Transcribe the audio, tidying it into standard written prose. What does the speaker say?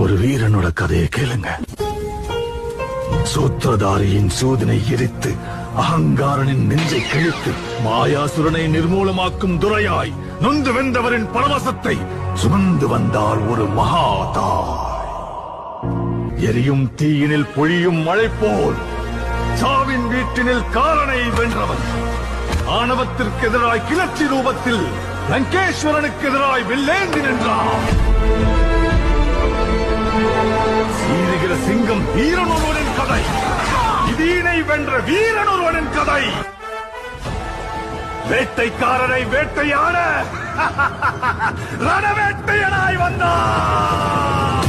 ஒரு வீரனோட கதையை கேளுங்க. சூத்திரதாரியின் சூதனை எரித்து அகங்காரனின் நெஞ்சை கிழித்து மாயாசுரனை நிர்மூலமாக்கும் துரையாய் நொந்து வென்றவரின் பரவசத்தை சுமந்து வந்தால் ஒரு மகாதா. எரியும் தீயினில் பொழியும் மழை போல் சாவின் வீட்டினில் காலனை வென்றவன். ஆணவத்திற்கு எதிராய் கிளர்ச்சி ரூபத்தில் லங்கேஸ்வரனுக்கு எதிராய் வெள்ளேந்தி நின்றான். சீருகிற சிங்கம் வீரன் ஒருவனின் கதை. இதீனை வென்ற வீரன் ஒருவனின் கதை. வேட்டைக்காரரை வேட்டையாட ரணவேட்டையனாய் வந்தான்.